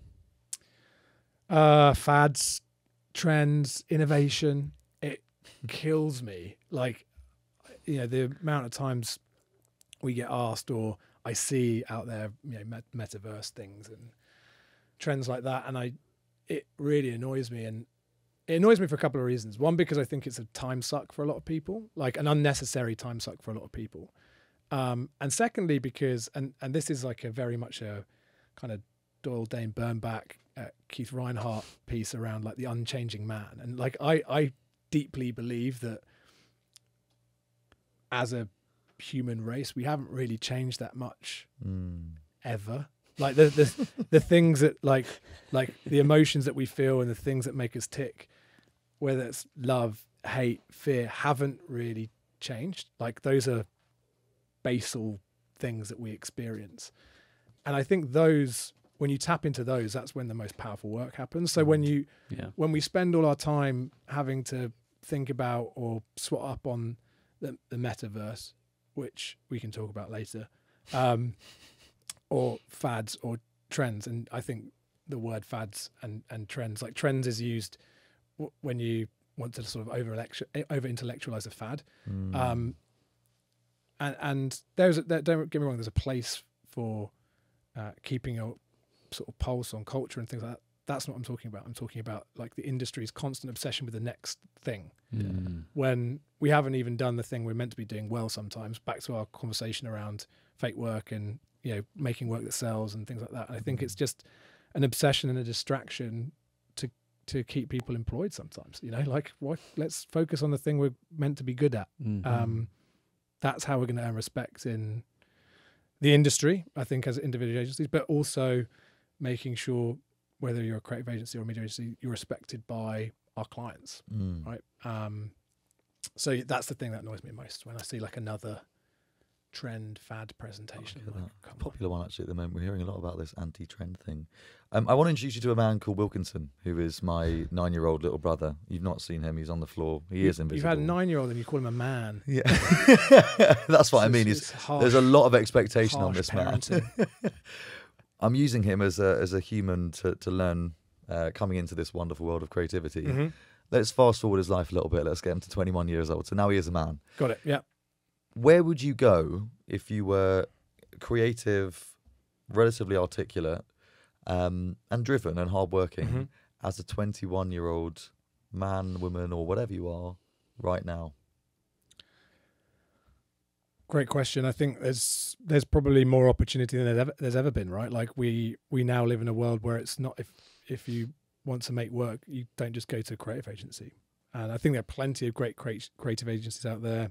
Fads, trends, innovation. It kills me. Like, the amount of times we get asked, or I see out there, metaverse things and trends like that, and it really annoys me, and it annoys me for a couple of reasons. One, because I think it's a time suck for a lot of people, like an unnecessary time suck for a lot of people. And secondly, because, and this is like a very much a kind of Doyle Dane Bernbach, Keith Reinhardt piece around like the unchanging man. And like, I deeply believe that as a human race, we haven't really changed that much ever. Like the things that like the emotions that we feel and the things that make us tick, whether it's love, hate, fear, haven't really changed. Like those are basal things that we experience. And I think those, when you tap into those, that's when the most powerful work happens. So when we spend all our time having to think about or swat up on the metaverse, which we can talk about later, or fads or trends. And I think the word fads and trends, like trends is used when you want to sort of over-intellectualize a fad. And don't get me wrong, there's a place for keeping a sort of pulse on culture and things like that. That's not what I'm talking about. I'm talking about like the industry's constant obsession with the next thing. When we haven't even done the thing we're meant to be doing well sometimes. Back to our conversation around fake work and making work that sells and things like that. And I think it's just an obsession and a distraction to keep people employed sometimes. Let's focus on the thing we're meant to be good at. That's how we're going to earn respect in the industry, I think, as individual agencies, but also making sure whether you're a creative agency or a media agency, you're respected by our clients, right? So that's the thing that annoys me most, when I see like another trend fad presentation. Look at Like, that. come on. Popular one actually at the moment. We're hearing a lot about this anti-trend thing. I want to introduce you to a man called Wilkinson, who is my 9-year-old little brother. You've not seen him. He's on the floor. He is invisible. You've had a 9-year-old and you call him a man. Yeah, that's what I mean. It's harsh, There's a lot of expectation on harsh this man. parenting. I'm using him as a human to learn coming into this wonderful world of creativity. Mm-hmm. Let's fast forward his life a little bit. Let's get him to 21 years old. So now he is a man. Got it. Yeah. Where would you go if you were creative, relatively articulate, and driven and hardworking Mm-hmm. as a 21-year-old man, woman, or whatever you are right now? Great question. I think there's probably more opportunity than there's ever been, right? Like we now live in a world where it's not, if you want to make work, you don't just go to a creative agency. And I think there are plenty of great creative agencies out there,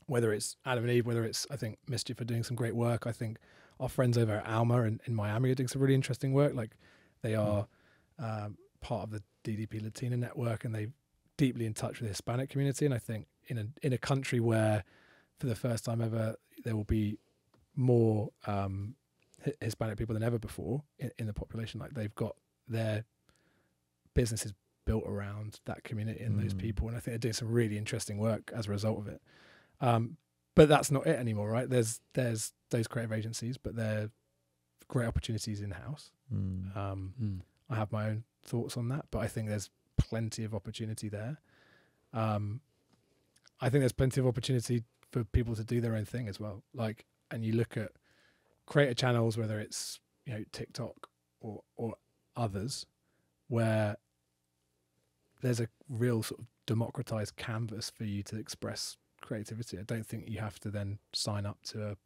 whether it's Adam and Eve, whether it's, I think, Mischief are doing some great work. I think our friends over at Alma in Miami are doing some really interesting work. Like they are part of the DDP Latina network, and they're deeply in touch with the Hispanic community. And I think in a country where for the first time ever, there will be more Hispanic people than ever before in the population. Like they've got their businesses built around that community and those people. And I think they're doing some really interesting work as a result of it. But that's not it anymore, right? There's those creative agencies, but they're great opportunities in-house. I have my own thoughts on that, but I think there's plenty of opportunity there. I think there's plenty of opportunity for people to do their own thing as well. Like, and you look at creator channels, whether it's, you know, TikTok or others, where there's a real sort of democratized canvas for you to express creativity. I don't think you have to then sign up to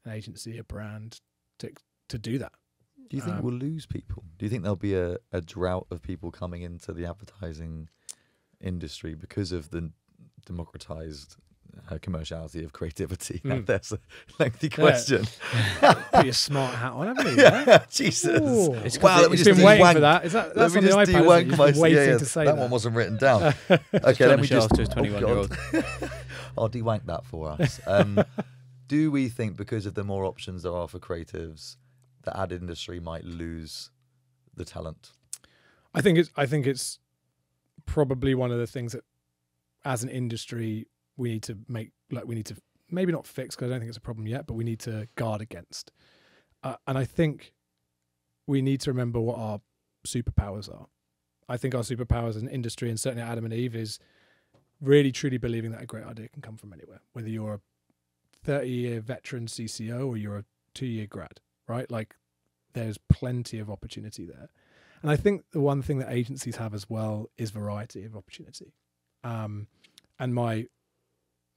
an agency, a brand to do that. Do you think we'll lose people? Do you think there'll be a drought of people coming into the advertising industry because of the democratized commerciality of creativity? That's a lengthy question. Put your smart hat on, haven't you? Yeah, Jesus. Ooh. Wow, let me It's just been waiting dewank. for that. Is that that's Let me on the just iPad? dewank Isn't it? You've been waiting to say that one wasn't written down. Okay, let trying me to show just. off to his 21-year-old. I'll dewank that for us. Do we think because of the more options there are for creatives, the ad industry might lose the talent? I think it's probably one of the things that, as an industry, we need to maybe not fix, because I don't think it's a problem yet, but we need to guard against. And I think we need to remember what our superpowers are. I think our superpowers as an industry, and certainly Adam and Eve, is really truly believing that a great idea can come from anywhere, whether you're a 30-year veteran CCO or you're a 2-year grad, right? Like there's plenty of opportunity there. And I think the one thing that agencies have as well is variety of opportunity. And my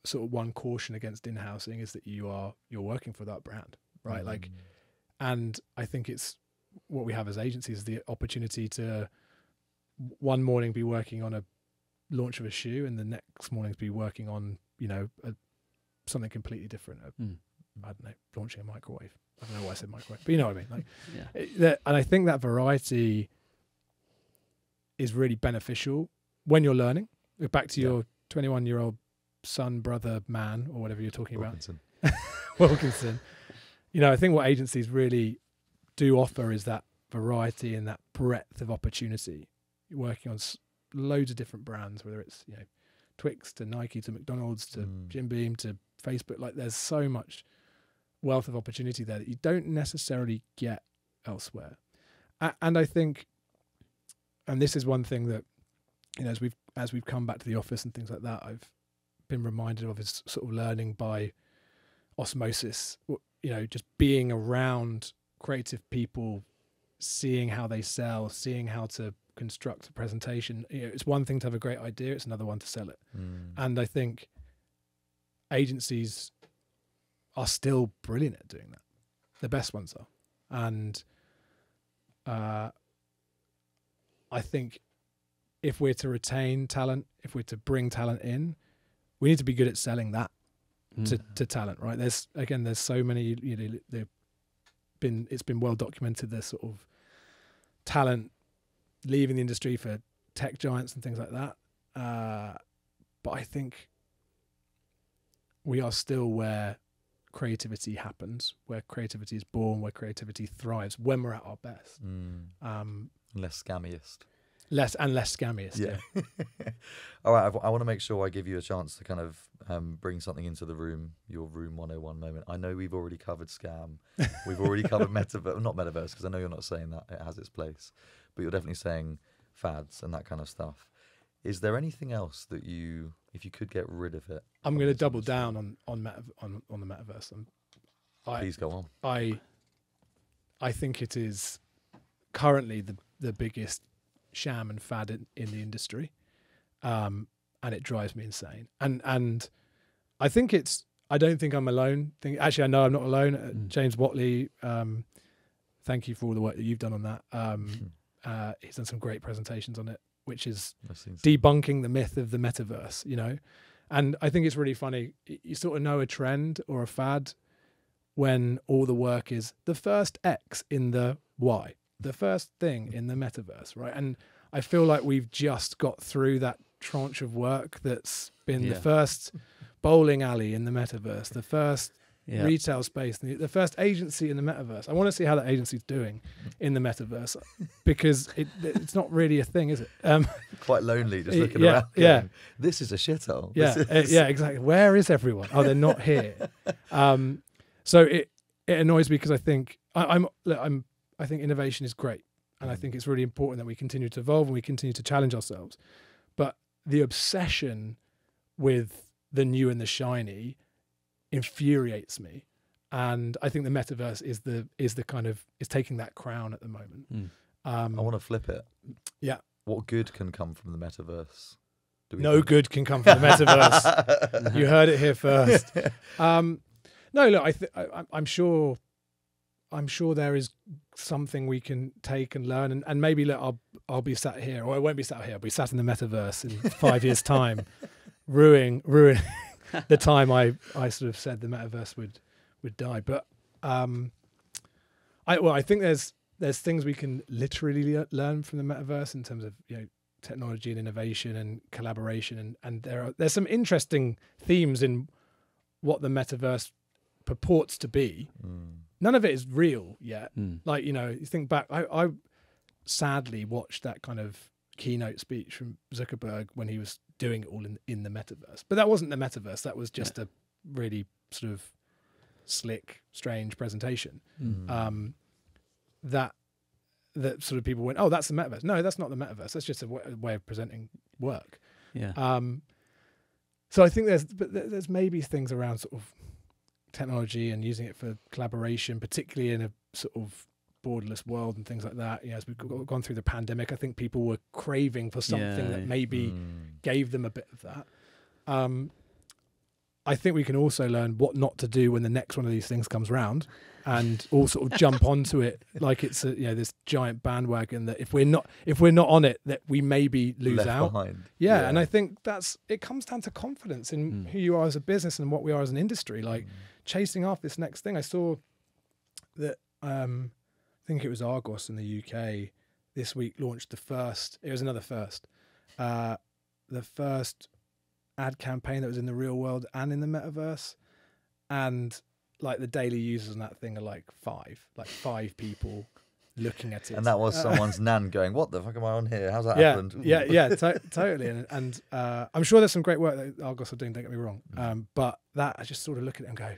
sort of one caution against in-housing is that you're working for that brand, right? Like, and I think it's what we have as agencies, the opportunity to one morning be working on a launch of a shoe and the next morning to be working on, you know, something completely different. I don't know, launching a microwave. I don't know why I said microwave, but you know what I mean. Like, and I think that variety is really beneficial when you're learning. Back to your 21-year-old son, brother, man, or whatever you're talking Wilkinson. about. Wilkinson. You know, I think what agencies really do offer is that variety and that breadth of opportunity. You're working on loads of different brands, whether it's, you know, Twix to Nike to McDonald's to Jim Beam to Facebook. Like there's so much wealth of opportunity there that you don't necessarily get elsewhere. And I think, and this is one thing that, you know, as we've come back to the office and things like that, I've been reminded of, is sort of learning by osmosis, you know, just being around creative people, seeing how they sell, seeing how to construct a presentation. You know, it's one thing to have a great idea, it's another one to sell it. And I think agencies are still brilliant at doing that. The best ones are. And I think if we're to retain talent, if we're to bring talent in, we need to be good at selling that to talent, right? There's so many, you know, it's been well documented, there's sort of talent leaving the industry for tech giants and things like that. But I think we are still where creativity happens, where creativity is born, where creativity thrives, when we're at our best. Less scammiest. Less scammiest. Yeah. All right, I want to make sure I give you a chance to kind of bring something into the room, your room 101 moment. I know we've already covered scam. We've already covered metaverse, not metaverse, because I know you're not saying that. It has its place. But you're definitely saying fads and that kind of stuff. Is there anything else that you, if you could get rid of it? I'm going to double down on the metaverse. Please go on. I think it is currently the biggest sham and fad in the industry, and it drives me insane. And I think I don't think I'm alone. Actually, I know I'm not alone. James Watley, thank you for all the work that you've done on that. He's done some great presentations on it, which is debunking the myth of the metaverse, you know. And I think it's really funny. You sort of know a trend or a fad when all the work is the first X in the Y, the first thing in the metaverse, right? And I feel like we've just got through that tranche of work that's been the first bowling alley in the metaverse, the first retail space, the first agency in the metaverse. I want to see how that agency's doing in the metaverse, because it's not really a thing, is it? Quite lonely, just looking around. Going, this is a shithole. Yeah, exactly. Where is everyone? Oh, they're not here. So it annoys me, because I think I think innovation is great, and I think it's really important that we continue to evolve and we continue to challenge ourselves. But the obsession with the new and the shiny infuriates me, and I think the metaverse is taking that crown at the moment. I want to flip it. Yeah. What good can come from the metaverse? No good can come from the metaverse. You heard it here first. No, look, I'm sure there is something we can take and learn, and maybe look, I'll be sat here, or I won't be sat here. I'll be sat in the metaverse in 5 years' time, ruining the time I sort of said the metaverse would die. But I think there's things we can literally learn from the metaverse in terms of, you know, technology and innovation and collaboration, and there's some interesting themes in what the metaverse purports to be. None of it is real yet. Like, you know, you think back, I sadly watched that kind of keynote speech from Zuckerberg when he was doing it all in the metaverse. But that wasn't the metaverse. That was just a really sort of slick, strange presentation. That sort of people went, oh, that's the metaverse. No, that's not the metaverse. That's just a way of presenting work. Yeah. So I think there's maybe things around sort of technology and using it for collaboration, particularly in a sort of borderless world and things like that. You know, as we've gone through the pandemic, I think people were craving for something that maybe gave them a bit of that. I think we can also learn what not to do when the next one of these things comes round, and all sort of jump onto it like it's this giant bandwagon that if we're not on it, that we maybe lose Left out behind. Yeah, and I think it comes down to confidence in who you are as a business and what we are as an industry, like chasing after this next thing. I saw that I think it was Argos in the UK this week launched the first ad campaign that was in the real world and in the metaverse, and like the daily users on that thing are like five people looking at it, and that was someone's nan going, what the fuck am I on here, how's that happened? Totally. And I'm sure there's some great work that Argos are doing, don't get me wrong, but that I just sort of look at it and go,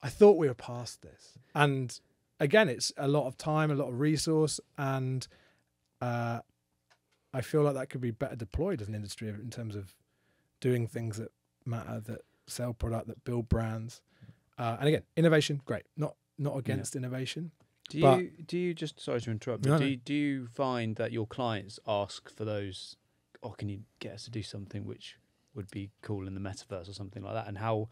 I thought we were past this. And again, it's a lot of time, a lot of resource, and I feel like that could be better deployed as an industry in terms of doing things that matter, that sell product, that build brands. And again, innovation, great. Not against innovation. Do you just, sorry to interrupt, but do you find that your clients ask for those, or can you get us to do something which would be cool in the metaverse or something like that? And how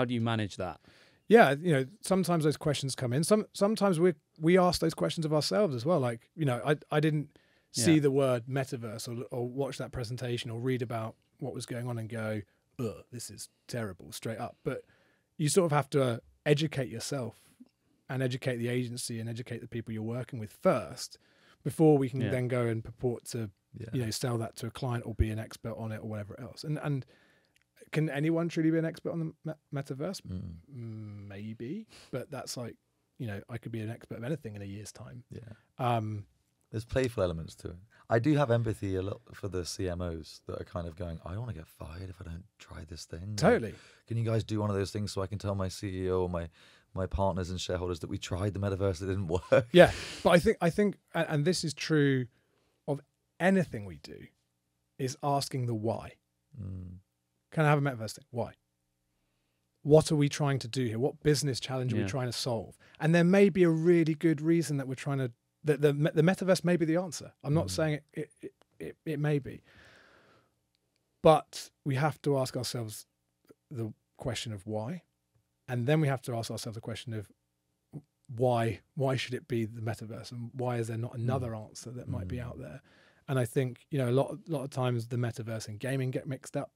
do you manage that? Yeah, you know, sometimes those questions come in. Sometimes we ask those questions of ourselves as well. Like, you know, I didn't see the word metaverse or watch that presentation or read about what was going on and go, ugh, this is terrible, straight up. But you sort of have to educate yourself and educate the agency and educate the people you're working with first before we can then go and purport to, you know, sell that to a client or be an expert on it or whatever else. And can anyone truly be an expert on the metaverse? Maybe, but that's like, you know, I could be an expert of anything in a year's time. Yeah. There's playful elements to it. I do have empathy a lot for the CMOs that are kind of going, I don't want to get fired if I don't try this thing. Totally. Like, can you guys do one of those things so I can tell my CEO or my partners and shareholders that we tried the metaverse, it didn't work? Yeah, but I think, and this is true of anything we do, is asking the why. Can I have a metaverse thing? Why? What are we trying to do here? What business challenge are we trying to solve? And there may be a really good reason that we're trying to, that the metaverse may be the answer. I'm not saying it may be. But we have to ask ourselves the question of why. And then we have to ask ourselves the question of why should it be the metaverse? And why is there not another answer that might be out there? And I think, you know, a lot of times the metaverse and gaming get mixed up.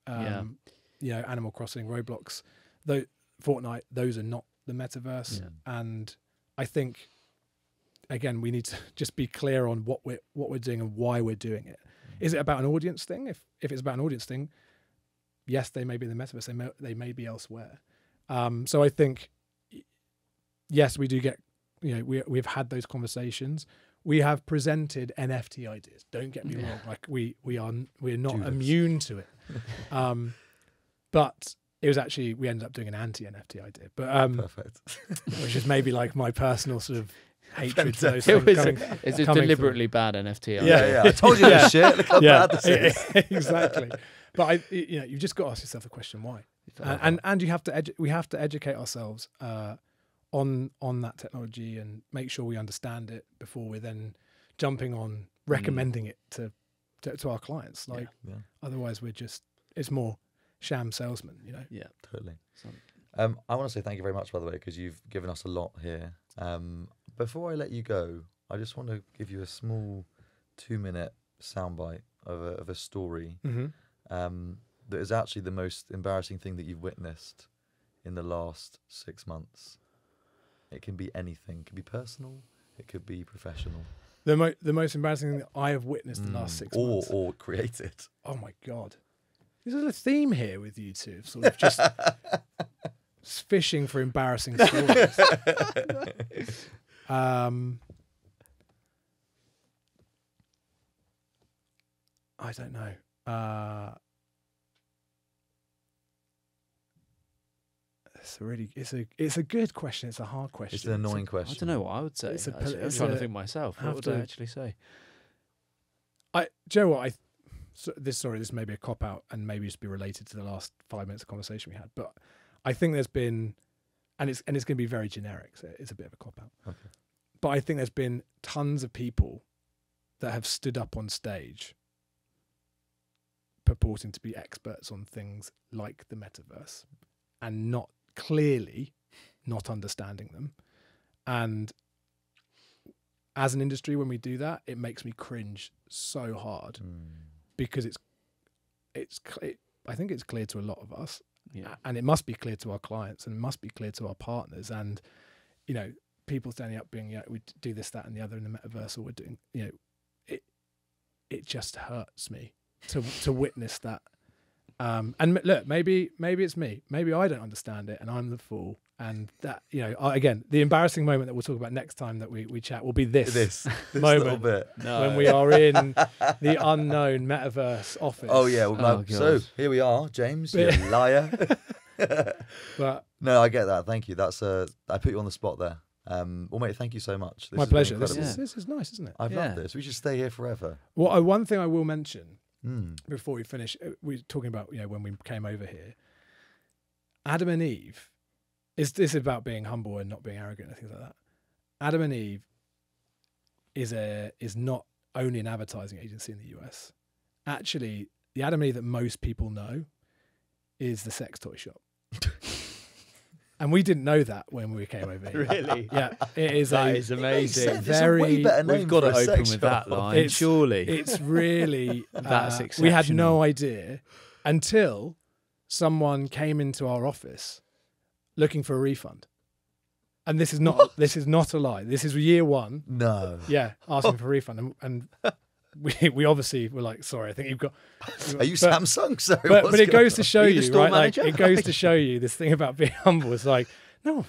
You know, Animal Crossing, Roblox, Fortnite, those are not the metaverse. And I think, again, we need to just be clear on what we're doing and why we're doing it. Is it about an audience thing? If it's about an audience thing, yes, they may be in the metaverse. They may be elsewhere. So I think, yes, we do get, you know, we've had those conversations. We have presented NFT ideas. Don't get me wrong. Like we're not immune to it. But it was actually, we ended up doing an anti-NFT idea. But Perfect. which is maybe like my personal sort of hatred to those It's things. a deliberately bad NFT. Yeah. I told you this shit. Look how bad this is. Exactly. But you know, you've just got to ask yourself the question why, and you have to we have to educate ourselves on that technology and make sure we understand it before we're then jumping on recommending it to our clients. Like otherwise, it's more sham salesman, you know. Yeah, totally. I want to say thank you very much, by the way, because you've given us a lot here. Before I let you go, I just want to give you a small 2-minute soundbite of a story that is actually the most embarrassing thing that you've witnessed in the last 6 months. It can be anything. It can be personal. It could be professional. The most embarrassing thing that I have witnessed in the last 6 months. Or created. Oh my God. There's a theme here with you two, sort of just fishing for embarrassing stories. I don't know. It's a good question. It's a hard question. It's an annoying question. I don't know what I would say. I'm trying to think myself. What would I actually say? Do you know what? This may be a cop out and maybe just be related to the last 5 minutes of conversation we had, but I think there's been, and it's going to be very generic, so it's a bit of a cop out. Okay. But I think there's been tons of people that have stood up on stage purporting to be experts on things like the metaverse and not understanding them. And as an industry, when we do that, it makes me cringe so hard because I think it's clear to a lot of us, and it must be clear to our clients, and it must be clear to our partners, and you know, people standing up being, we do this, that, and the other in the metaverse, or we're doing, you know, it just hurts me to witness that. And look, maybe it's me. Maybe I don't understand it, and I'm the fool. And that, you know, again, the embarrassing moment that we'll talk about next time that we chat will be this moment little bit. when we are in the unknown metaverse office. Oh yeah. So here we are, James. You liar. But no, I get that. Thank you. I put you on the spot there. Well, mate, thank you so much. My pleasure. This is nice, isn't it? I've loved this. We should stay here forever. Well, one thing I will mention before we finish, we're talking about, you know, when we came over here, Adam and Eve. This is about being humble and not being arrogant and things like that. Adam and Eve is not only an advertising agency in the US. Actually, the Adam and Eve that most people know is the sex toy shop. And we didn't know that when we came over here. Really? Yeah, it is. That is amazing. It's a way better name We've got to for a open sex with shop. that line. Surely, it's really that's exceptional. We had no idea until someone came into our office looking for a refund, and this is not a lie. This is year one. No. Yeah, asking for a refund, and we obviously were like, sorry, I think you've got. Are you Samsung? Sorry, But it goes to show Are you the you, store right? Like, manager? it goes to show you this thing about being humble. It's like no one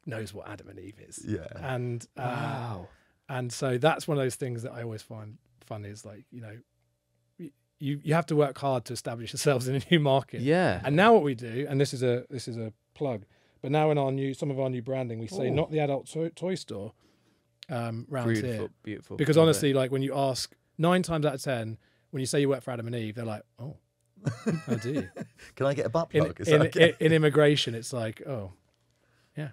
knows what Adam and Eve is. Yeah. And Wow. and so that's one of those things that I always find funny. Is like, you know, you have to work hard to establish yourselves in a new market. Yeah. And now what we do, and this is a plug, but now in some of our new branding, we say Ooh. not the adult toy store round Beautiful, here. beautiful. Because Love honestly, it. like when you ask 9 times out of 10, when you say you work for Adam and Eve, they're like, oh, how do you? Can I get a butt In, plug? Is that in, okay? in immigration, it's like, oh, yeah.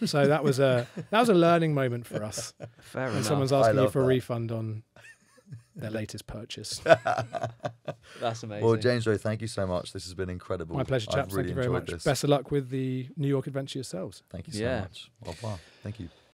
So that was a learning moment for us. fair When enough. someone's asking you love for a that. refund on their latest purchase. That's amazing. Well, James Rowe, thank you so much. This has been incredible. My pleasure, I've chaps. really Thank you very enjoyed much. this. Best of luck with the New York adventure yourselves. Thank you so Yeah. much. Au revoir. Thank you.